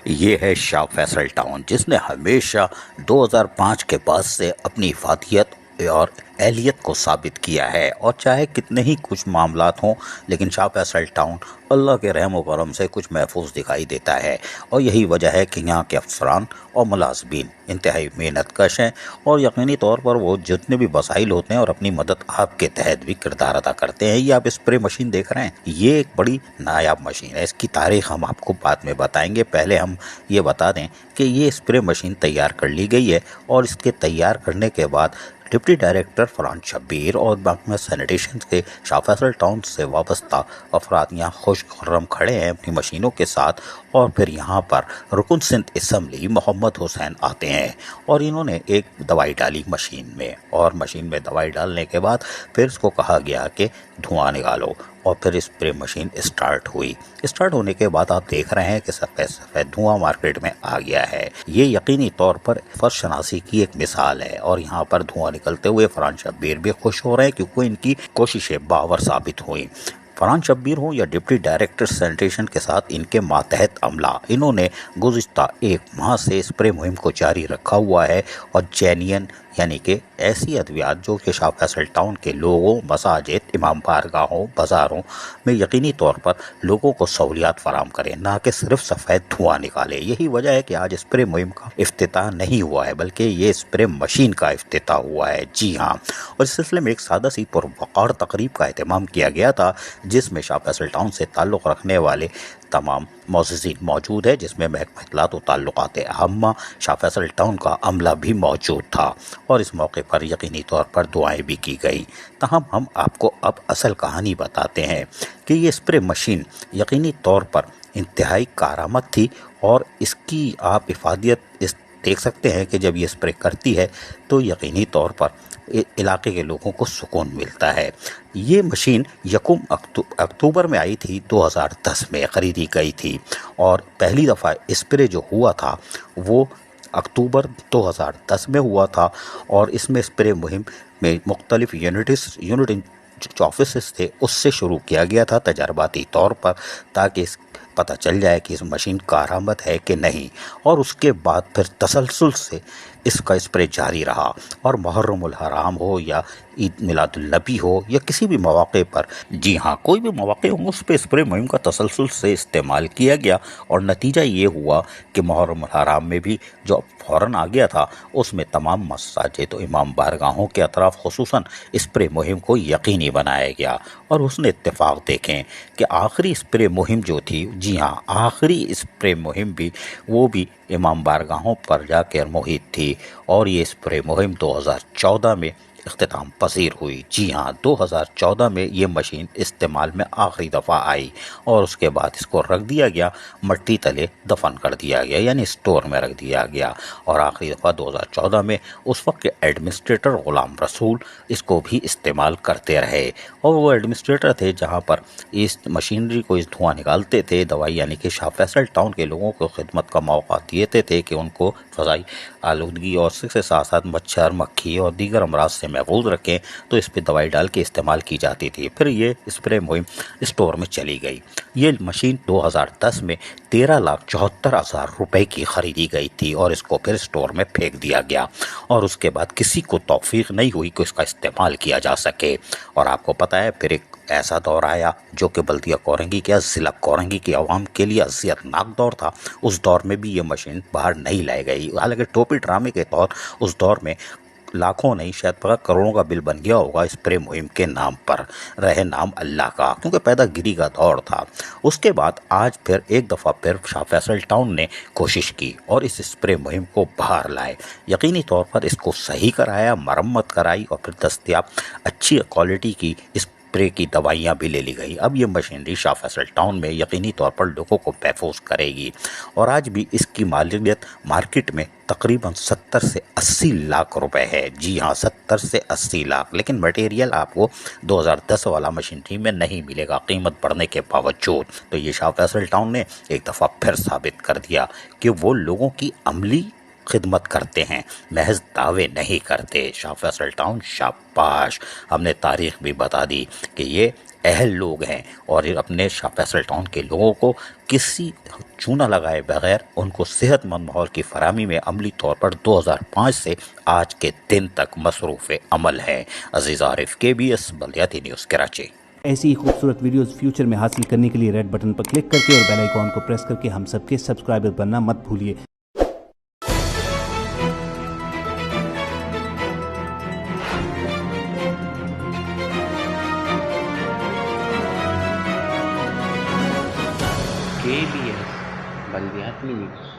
یہ ہے شاہ فیصل ٹاؤن، جس نے ہمیشہ 2005 کے بعد سے اپنی افادیت اور اہلیت کو ثابت کیا ہے، اور چاہے کتنے ہی کچھ معاملات ہوں لیکن شاہ فیصل ٹاؤن اللہ کے رحم و کرم سے کچھ محفوظ دکھائی دیتا ہے۔ اور یہی وجہ ہے کہ یہاں کے افسران اور ملازمین انتہائی محنت کش ہیں، اور یقینی طور پر وہ جتنے بھی وسائل ہوتے ہیں اور اپنی مدد آپ کے تحت بھی کردار ادا کرتے ہیں۔ یہ آپ اسپرے مشین دیکھ رہے ہیں، یہ ایک بڑی نایاب مشین ہے۔ اس کی تاریخ ہم آپ کو بعد میں بتائیں گے، پہلے ہم یہ بتا دیں کہ یہ اسپرے مشین تیار کر لی گئی ہے، اور اس کے تیار کرنے کے بعد ڈپٹی ڈائریکٹر فرحان شبیر اور محکمہ سینیٹیشن کے شاہ فیصل ٹاؤن سے وابستہ افراد یہاں خوش خرم کھڑے ہیں اپنی مشینوں کے ساتھ، اور پھر یہاں پر رکن سندھ اسمبلی محمد حسین آتے ہیں، اور انہوں نے ایک دوائی ڈالی مشین میں، اور مشین میں دوائی ڈالنے کے بعد پھر اس کو کہا گیا کہ دھواں نکالو، اور پھر اسپرے مشین اسٹارٹ ہوئی۔ اسٹارٹ ہونے کے بعد آپ دیکھ رہے ہیں کہ سفید سفید دھواں مارکیٹ میں آ گیا ہے۔ یہ یقینی طور پر فرش شناسی کی ایک مثال ہے، اور یہاں پر دھواں نکلتے ہوئے فرحان شبیر بھی خوش ہو رہے ہیں کیونکہ ان کی کوششیں باور ثابت ہوئیں۔ فرحان شبیر ہوں یا ڈپٹی ڈائریکٹر سینیٹیشن کے ساتھ ان کے ماتحت عملہ، انہوں نے گزشتہ ایک ماہ سے اسپرے مہم کو جاری رکھا ہوا ہے، اور جینین یعنی کہ ایسی ادویات جو کہ شاہ فیصل ٹاؤن کے لوگوں، مساجد، امام بارگاہوں، بازاروں میں یقینی طور پر لوگوں کو سہولیات فراہم کریں، نہ کہ صرف سفید دھواں نکالے۔ یہی وجہ ہے کہ آج اسپرے مہم کا افتتاح نہیں ہوا ہے، بلکہ یہ اسپرے مشین کا افتتاح ہوا ہے۔ جی ہاں، اور اس سلسلے میں ایک سادہ سی پروقار تقریب کا اہتمام کیا گیا تھا، جس میں شاہ فیصل ٹاؤن سے تعلق رکھنے والے تمام معززین موجود ہے، جس میں محکمہ اطلاعات و تعلقات عامہ شاہ فیصل ٹاؤن کا عملہ بھی موجود تھا، اور اس موقع پر یقینی طور پر دعائیں بھی کی گئی۔ تاہم ہم آپ کو اب اصل کہانی بتاتے ہیں کہ یہ اسپرے مشین یقینی طور پر انتہائی کارآمد تھی، اور اس کی آپ افادیت دیکھ سکتے ہیں کہ جب یہ اسپرے کرتی ہے تو یقینی طور پر علاقے کے لوگوں کو سکون ملتا ہے۔ یہ مشین یکم اکتوبر میں آئی تھی، 2010 میں خریدی گئی تھی، اور پہلی دفعہ اسپرے جو ہوا تھا وہ اکتوبر 2010 میں ہوا تھا، اور اس میں اسپرے مہم میں مختلف یونٹ جو آفیسز تھے اس سے شروع کیا گیا تھا تجرباتی طور پر، تاکہ اس پتہ چل جائے کہ اس مشین کارآمد ہے کہ نہیں، اور اس کے بعد پھر تسلسل سے اس کا اسپرے جاری رہا، اور محرم الحرام ہو یا عید میلاد النبی ہو یا کسی بھی مواقع پر، جی ہاں کوئی بھی مواقع ہوں، اس پہ اسپرے مہم کا تسلسل سے استعمال کیا گیا، اور نتیجہ یہ ہوا کہ محرم الحرام میں بھی جو فوراً آ گیا تھا، اس میں تمام مساجد و امام بارگاہوں کے اطراف خصوصاً اسپرے مہم کو یقینی بنایا گیا۔ اور اس نے اتفاق دیکھیں کہ آخری اسپرے مہم جو تھی، جی ہاں آخری اسپرے مہم بھی وہ بھی امام بارگاہوں پر جا کر محیط تھی، اور یہ اسپرے مہم 2014 میں اختتام پذیر ہوئی۔ جی ہاں 2014 میں یہ مشین استعمال میں آخری دفعہ آئی، اور اس کے بعد اس کو رکھ دیا گیا، مٹی تلے دفن کر دیا گیا، یعنی اسٹور میں رکھ دیا گیا، اور آخری دفعہ 2014 میں اس وقت کے ایڈمنسٹریٹر غلام رسول اس کو بھی استعمال کرتے رہے، اور وہ ایڈمنسٹریٹر تھے جہاں پر اس مشینری کو اس دھواں نکالتے تھے دوائی، یعنی کہ شاہ فیصل ٹاؤن کے لوگوں کو خدمت کا موقع دیتے تھے کہ ان کو فضائی آلودگی اور سے ساتھ ساتھ مچھر، مکھی اور دیگر امراض سے محفوظ رکھیں، تو اس پہ دوائی ڈال کے استعمال کی جاتی تھی۔ پھر یہ اسپرے مہم اسٹور میں چلی گئی۔ یہ مشین 2010 میں 13,74,000 روپے کی خریدی گئی تھی، اور اس کو پھر اسٹور میں پھینک دیا گیا، اور اس کے بعد کسی کو توفیق نہیں ہوئی کہ اس کا استعمال کیا جا سکے۔ اور آپ کو پتہ ہے پھر ایک ایسا دور آیا جو کہ بلدیہ کورنگی کیا ضلع کورنگی کی عوام کے لیے اذیت ناک دور تھا۔ اس دور میں بھی یہ مشین باہر نہیں لائی گئی، حالانکہ ٹوپی ڈرامے کے طور اس دور میں لاکھوں نہیں شاید کروڑوں کا بل بن گیا ہوگا اسپرے مہم کے نام پر، رہے نام اللہ کا، کیونکہ پیدا گیری کا دور تھا۔ اس کے بعد آج پھر ایک دفعہ پھر شاہ فیصل ٹاؤن نے کوشش کی اور اس اسپرے مہم کو باہر لائے، یقینی طور پر اس کو صحیح کرایا، مرمت کرائی، اور پھر دستیاب اچھی کوالٹی کی اسپرے کی دوائیاں بھی لے لی گئی۔ اب یہ مشینری شاہ فیصل ٹاؤن میں یقینی طور پر لوگوں کو محفوظ کرے گی، اور آج بھی اس کی مالیت مارکیٹ میں تقریباً 70 سے 80 لاکھ روپے ہے۔ جی ہاں 70 سے 80 لاکھ، لیکن مٹیریل آپ کو 2010 والا مشینری میں نہیں ملے گا قیمت بڑھنے کے باوجود۔ تو یہ شاہ فیصل ٹاؤن نے ایک دفعہ پھر ثابت کر دیا کہ وہ لوگوں کی عملی خدمت کرتے ہیں، محض دعوے نہیں کرتے۔ شاہ فیصل ٹاؤن شاباش۔ ہم نے تاریخ بھی بتا دی کہ یہ اہل لوگ ہیں اور اپنے شاہ فیصل ٹاؤن کے لوگوں کو کسی چونا لگائے بغیر ان کو صحت مند ماحول کی فراہمی میں عملی طور پر 2005 سے آج کے دن تک مصروف عمل ہے۔ عزیز عارف، KBS بلدیاتی نیوز کراچی۔ ایسی ہی خوبصورت ویڈیوز فیوچر میں حاصل کرنے کے لیے ریڈ بٹن پر کلک کر کے اور بیل آئیکن کو پریس کر کے ہم سب کے سبسکرائبر بننا مت بھولیے۔ KBS بلدیاتی نیوز۔